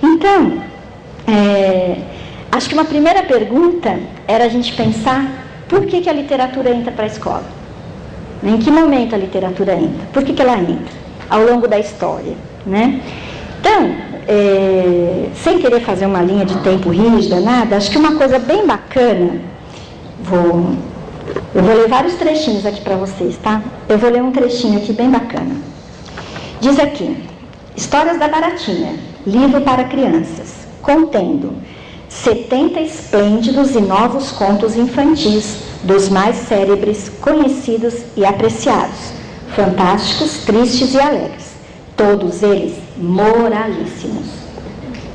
Então, acho que uma primeira pergunta era a gente pensar por que a literatura entra para a escola. Em que momento a literatura entra? Por que ela entra? Ao longo da história, né? Então, sem querer fazer uma linha de tempo rígida, nada, acho que uma coisa bem bacana, eu vou ler vários trechinhos aqui para vocês, tá? Eu vou ler um trechinho aqui bem bacana. Diz aqui: Histórias da Baratinha, livro para crianças, contendo 70 esplêndidos e novos contos infantis, dos mais célebres, conhecidos e apreciados, fantásticos, tristes e alegres, todos eles moralíssimos.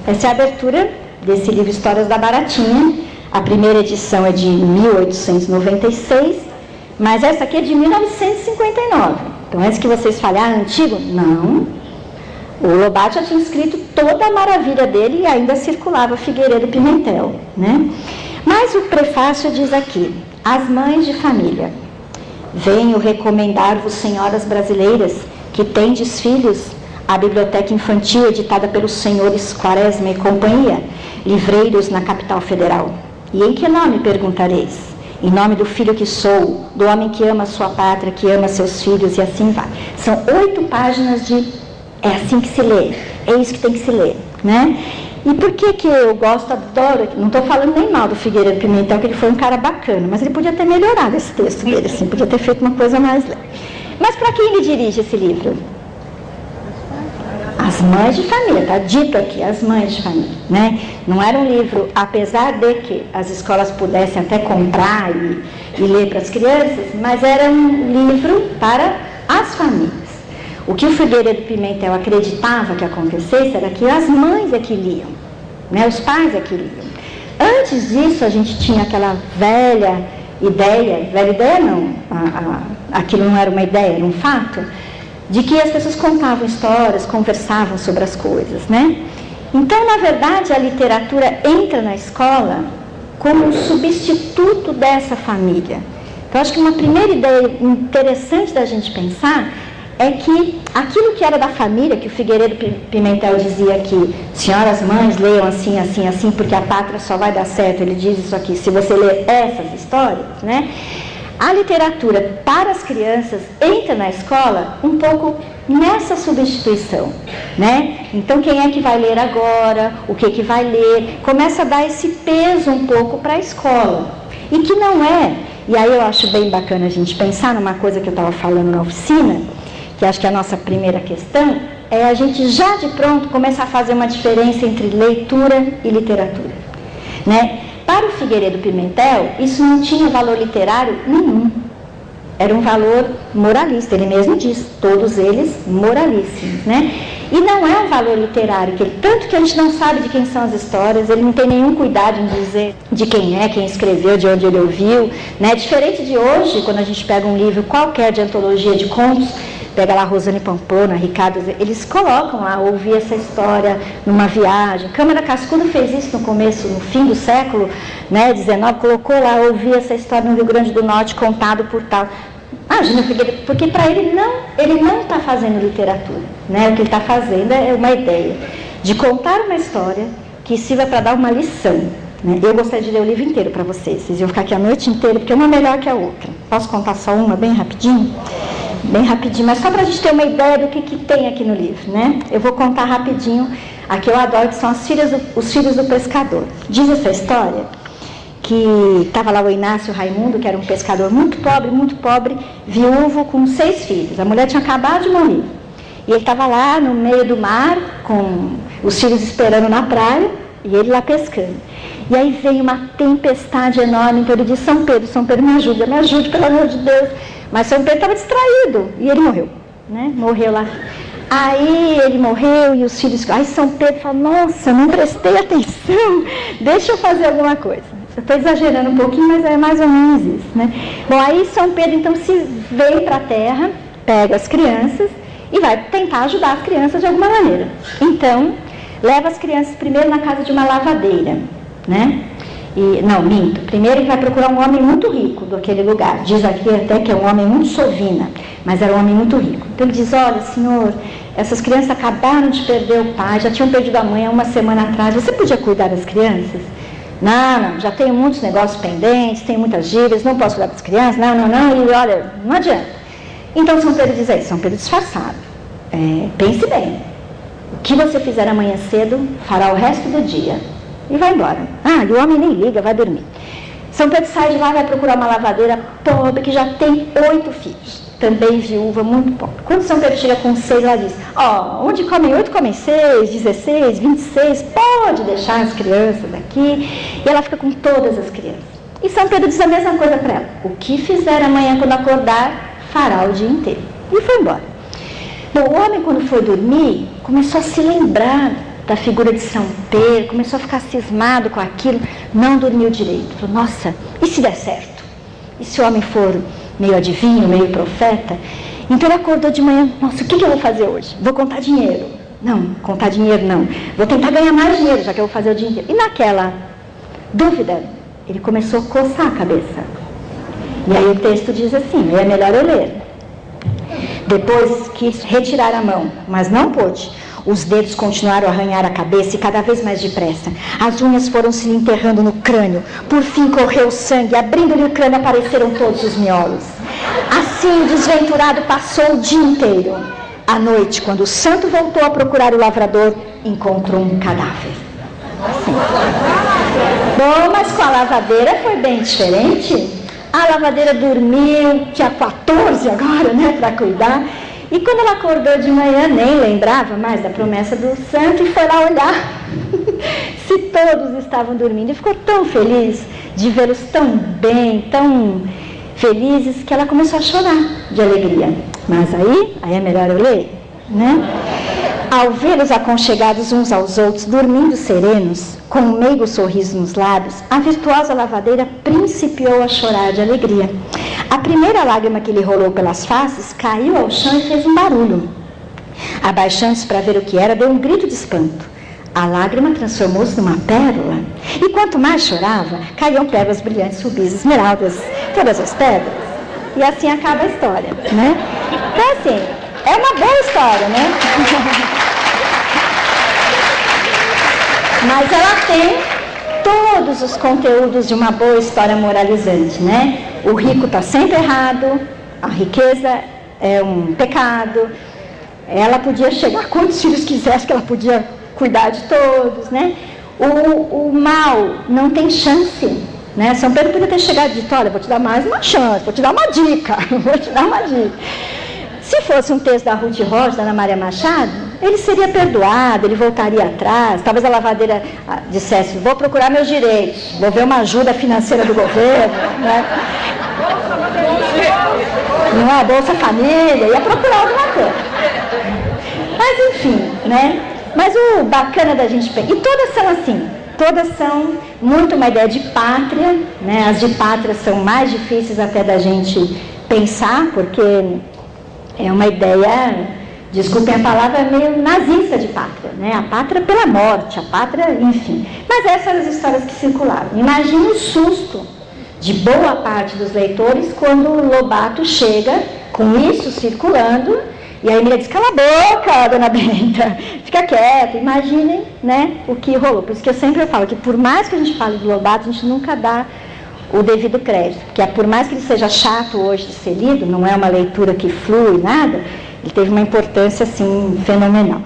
Essa é a abertura desse livro Histórias da Baratinha. A primeira edição é de 1896, mas essa aqui é de 1959. Então, antes que vocês falem, antigo? Não. O Lobato já tinha escrito toda a maravilha dele e ainda circulava Figueiredo Pimentel, né? Mas o prefácio diz aqui: as mães de família, venho recomendar-vos, senhoras brasileiras, que tendes filhos, a biblioteca infantil editada pelos senhores Quaresma e companhia, livreiros na capital federal. E em que nome, perguntareis? Em nome do filho que sou, do homem que ama sua pátria, que ama seus filhos, e assim vai. São 8 páginas de... É assim que se lê, é isso que tem que se ler, né? E por que eu gosto, adoro, não estou falando nem mal do Figueiredo Pimentel, que ele foi um cara bacana, mas ele podia ter melhorado esse texto dele, assim, podia ter feito uma coisa mais leve. Mas para quem ele dirige esse livro? As mães de família, está dito aqui, as mães de família, né? Não era um livro, apesar de que as escolas pudessem até comprar e ler para as crianças, mas era um livro para as famílias. O que o Figueiredo Pimentel acreditava que acontecesse era que as mães é que liam, né? Os pais é que liam. Antes disso, a gente tinha aquela velha ideia não, aquilo não era uma ideia, era um fato, de que as pessoas contavam histórias, conversavam sobre as coisas, né? Então, na verdade, a literatura entra na escola como um substituto dessa família. Então, acho que uma primeira ideia interessante da gente pensar é que aquilo que era da família, que o Figueiredo Pimentel dizia que senhoras mães leiam assim, assim, assim, porque a pátria só vai dar certo, ele diz isso aqui, se você ler essas histórias, né? A literatura para as crianças entra na escola um pouco nessa substituição, né? Então, quem é que vai ler agora? O que vai ler? Começa a dar esse peso um pouco para a escola. E que não é, e aí eu acho bem bacana a gente pensar numa coisa que eu estava falando na oficina, que acho que é a nossa primeira questão, é a gente já de pronto começar a fazer uma diferença entre leitura e literatura, né? Para o Figueiredo Pimentel, isso não tinha valor literário nenhum. Era um valor moralista, ele mesmo diz, todos eles moralíssimos, né? E não é um valor literário, tanto que a gente não sabe de quem são as histórias, ele não tem nenhum cuidado em dizer de quem é, quem escreveu, de onde ele ouviu, né? Diferente de hoje, quando a gente pega um livro qualquer de antologia de contos, pega lá Rosane Pamplona, Ricardo, eles colocam lá, ouvir essa história numa viagem. Câmara Cascudo fez isso no começo, no fim do século, né, 19, colocou lá, ouvir essa história no Rio Grande do Norte, contado por tal. Imagina, porque para ele não está fazendo literatura, né? O que ele está fazendo é uma ideia de contar uma história que sirva para dar uma lição, né? Eu gostaria de ler o livro inteiro para vocês iam ficar aqui a noite inteira, porque uma é melhor que a outra. Posso contar só uma, bem rapidinho? Bem rapidinho, mas só para a gente ter uma ideia do que tem aqui no livro, né? Eu vou contar rapidinho a que eu adoro, que são os filhos do pescador. Diz essa história que estava lá o Inácio Raimundo, que era um pescador muito pobre, viúvo, com 6 filhos. A mulher tinha acabado de morrer. E ele estava lá no meio do mar, com os filhos esperando na praia, e ele lá pescando. E aí veio uma tempestade enorme, então ele disse: São Pedro, me ajude, pelo amor de Deus. Mas São Pedro estava distraído, e ele morreu, né? Morreu lá. Aí ele morreu, e os filhos... Aí São Pedro falou: nossa, não prestei atenção, deixa eu fazer alguma coisa. Eu estou exagerando um pouquinho, mas é mais ou menos isso, né? Bom, aí São Pedro, então, vem para a terra, pega as crianças e vai tentar ajudar as crianças de alguma maneira. Então, leva as crianças primeiro na casa de uma lavadeira, né? Não, minto. Primeiro ele vai procurar um homem muito rico daquele lugar. Diz aqui até que é um homem muito sovina, mas era um homem muito rico. Então ele diz, olha, senhor, essas crianças acabaram de perder o pai, já tinham perdido a mãe há uma semana atrás, você podia cuidar das crianças? Não, já tenho muitos negócios pendentes, tenho muitas dívidas, não posso cuidar das crianças, não, e olha, não adianta. Então São Pedro diz aí, São Pedro disfarçado, pense bem, o que você fizer amanhã cedo fará o resto do dia. E vai embora. E o homem nem liga, vai dormir. São Pedro sai de lá e vai procurar uma lavadeira pobre que já tem 8 filhos. Também viúva, muito pobre. Quando São Pedro chega com 6, ela diz, onde comem 8, comem 6, 16, 26, pode deixar as crianças aqui. E ela fica com todas as crianças. E São Pedro diz a mesma coisa para ela. O que fizer amanhã quando acordar, fará o dia inteiro. E foi embora. Bom, o homem quando foi dormir, começou a se lembrar da figura de São Pedro, começou a ficar cismado com aquilo, não dormiu direito. Falou, nossa, e se der certo? E se o homem for meio adivinho, meio profeta? Então ele acordou de manhã, nossa, o que eu vou fazer hoje? Vou contar dinheiro. Não, contar dinheiro não. Vou tentar ganhar mais dinheiro, já que eu vou fazer o dia inteiro. E naquela dúvida, ele começou a coçar a cabeça. E aí o texto diz assim, é melhor eu ler. Depois quis retirar a mão, mas não pôde. Os dedos continuaram a arranhar a cabeça e cada vez mais depressa. As unhas foram se enterrando no crânio. Por fim correu o sangue, abrindo-lhe o crânio apareceram todos os miolos. Assim o desventurado passou o dia inteiro. À noite, quando o santo voltou a procurar o lavrador, encontrou um cadáver. Assim. Bom, mas com a lavadeira foi bem diferente. A lavadeira dormiu, tinha 14 agora, para cuidar. E quando ela acordou de manhã, nem lembrava mais da promessa do santo e foi lá olhar se todos estavam dormindo. E ficou tão feliz de vê-los tão bem, tão felizes, que ela começou a chorar de alegria. Mas aí é melhor eu ler, Ao vê-los aconchegados uns aos outros, dormindo serenos, com um meigo sorriso nos lábios, a virtuosa lavadeira principiou a chorar de alegria. A primeira lágrima que lhe rolou pelas faces caiu ao chão e fez um barulho. Abaixando-se para ver o que era, deu um grito de espanto. A lágrima transformou-se numa pérola. E quanto mais chorava, caíam pérolas brilhantes, rubis, esmeraldas, todas as pedras. E assim acaba a história, Então, assim, é uma boa história, Mas ela tem todos os conteúdos de uma boa história moralizante, O rico está sempre errado, a riqueza é um pecado, ela podia chegar quantos filhos quisesse, que ela podia cuidar de todos, O mal não tem chance, São Pedro podia ter chegado e dito, olha, vou te dar mais uma chance, vou te dar uma dica, Se fosse um texto da Ruth Rocha, da Ana Maria Machado, ele seria perdoado, ele voltaria atrás, talvez a lavadeira dissesse, vou procurar meus direitos, vou ver uma ajuda financeira do governo, Não é Bolsa Família, ia procurar alguma coisa. Mas enfim, Mas o bacana da gente... E todas são assim, todas são muito uma ideia de pátria, As de pátria são mais difíceis até da gente pensar, porque é uma ideia, desculpem a palavra, meio nazista de pátria, A pátria pela morte, a pátria, enfim. Mas essas são as histórias que circularam. Imagine o susto de boa parte dos leitores quando o Lobato chega com isso circulando, e a Emília diz, cala a boca, dona Benta, fica quieta. Imaginem, o que rolou. Por isso que eu sempre falo que por mais que a gente fale do Lobato, a gente nunca dá o devido crédito, porque por mais que ele seja chato hoje de ser lido, não é uma leitura que flui, nada, ele teve uma importância, assim, fenomenal.